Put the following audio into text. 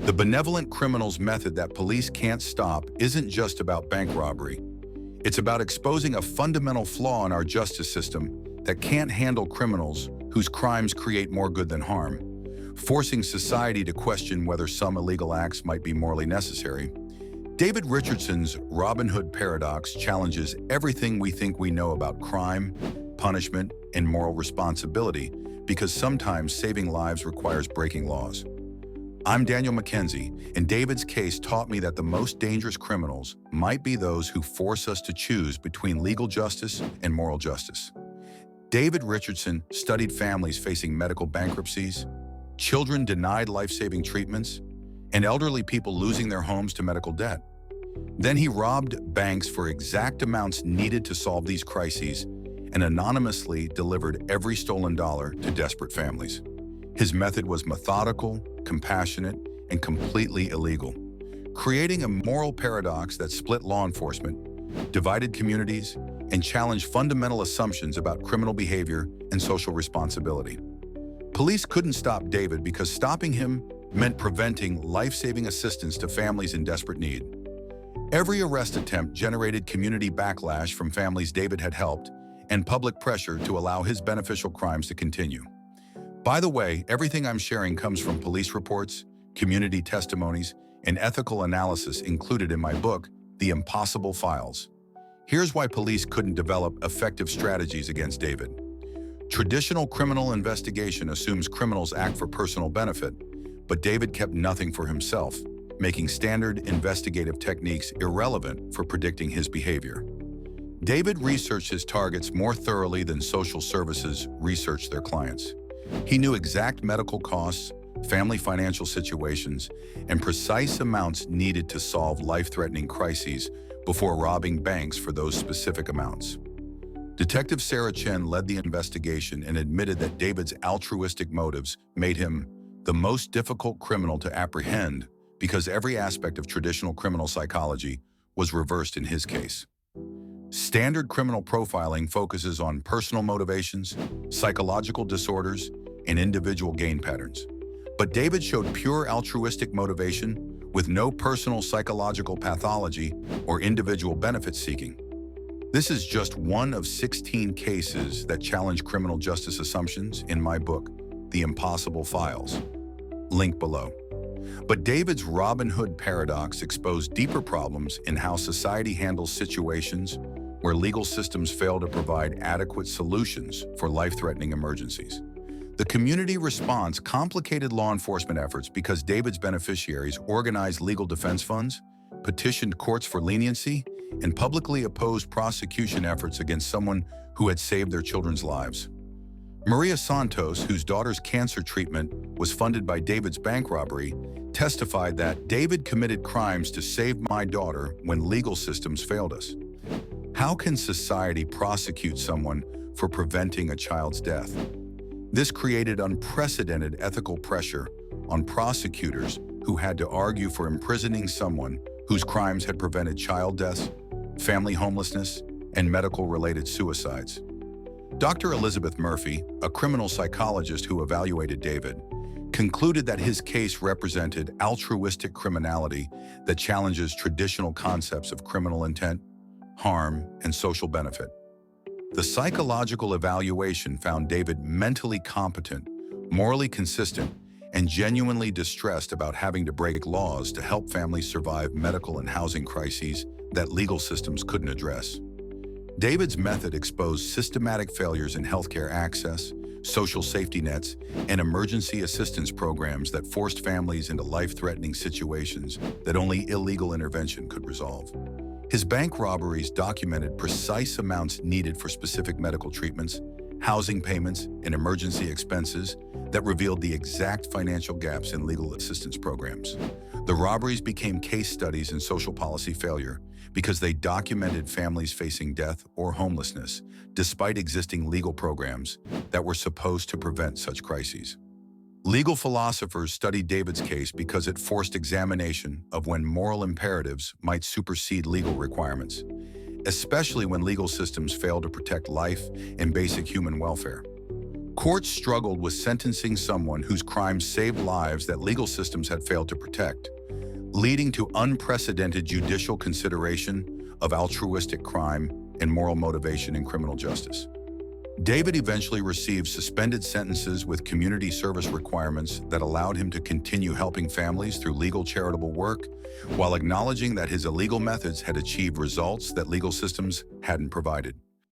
The benevolent criminal's method that police can't stop isn't just about bank robbery. It's about exposing a fundamental flaw in our justice system that can't handle criminals whose crimes create more good than harm, forcing society to question whether some illegal acts might be morally necessary. David Richardson's Robin Hood paradox challenges everything we think we know about crime, punishment, and moral responsibility, because sometimes saving lives requires breaking laws. I'm Daniel McKenzie, and David's case taught me that the most dangerous criminals might be those who force us to choose between legal justice and moral justice. David Richardson studied families facing medical bankruptcies, children denied life-saving treatments, and elderly people losing their homes to medical debt. Then he robbed banks for exact amounts needed to solve these crises and anonymously delivered every stolen dollar to desperate families. His method was methodical, compassionate, and completely illegal, creating a moral paradox that split law enforcement, divided communities, and challenged fundamental assumptions about criminal behavior and social responsibility. Police couldn't stop David because stopping him meant preventing life-saving assistance to families in desperate need. Every arrest attempt generated community backlash from families David had helped and public pressure to allow his beneficial crimes to continue. By the way, everything I'm sharing comes from police reports, community testimonies, and ethical analysis included in my book, The Impossible Files. Here's why police couldn't develop effective strategies against David. Traditional criminal investigation assumes criminals act for personal benefit, but David kept nothing for himself, making standard investigative techniques irrelevant for predicting his behavior. David researched his targets more thoroughly than social services researched their clients. He knew exact medical costs, family financial situations, and precise amounts needed to solve life-threatening crises before robbing banks for those specific amounts. Detective Sarah Chen led the investigation and admitted that David's altruistic motives made him the most difficult criminal to apprehend because every aspect of traditional criminal psychology was reversed in his case. Standard criminal profiling focuses on personal motivations, psychological disorders, and individual gain patterns. But David showed pure altruistic motivation with no personal psychological pathology or individual benefit seeking. This is just one of 16 cases that challenge criminal justice assumptions in my book, The Impossible Files. Link below. But David's Robin Hood paradox exposed deeper problems in how society handles situations where legal systems fail to provide adequate solutions for life-threatening emergencies. The community response complicated law enforcement efforts because David's beneficiaries organized legal defense funds, petitioned courts for leniency, and publicly opposed prosecution efforts against someone who had saved their children's lives. Maria Santos, whose daughter's cancer treatment was funded by David's bank robbery, testified that David committed crimes to save my daughter when legal systems failed us. How can society prosecute someone for preventing a child's death? This created unprecedented ethical pressure on prosecutors who had to argue for imprisoning someone whose crimes had prevented child deaths, family homelessness, and medical-related suicides. Dr. Elizabeth Murphy, a criminal psychologist who evaluated David, concluded that his case represented altruistic criminality that challenges traditional concepts of criminal intent, harm, and social benefit. The psychological evaluation found David mentally competent, morally consistent, and genuinely distressed about having to break laws to help families survive medical and housing crises that legal systems couldn't address. David's method exposed systematic failures in healthcare access, social safety nets, and emergency assistance programs that forced families into life-threatening situations that only illegal intervention could resolve. His bank robberies documented precise amounts needed for specific medical treatments, housing payments, and emergency expenses that revealed the exact financial gaps in legal assistance programs. The robberies became case studies in social policy failure because they documented families facing death or homelessness despite existing legal programs that were supposed to prevent such crises. Legal philosophers studied David's case because it forced examination of when moral imperatives might supersede legal requirements, especially when legal systems fail to protect life and basic human welfare. Courts struggled with sentencing someone whose crimes saved lives that legal systems had failed to protect, leading to unprecedented judicial consideration of altruistic crime and moral motivation in criminal justice. David eventually received suspended sentences with community service requirements that allowed him to continue helping families through legal charitable work, while acknowledging that his illegal methods had achieved results that legal systems hadn't provided.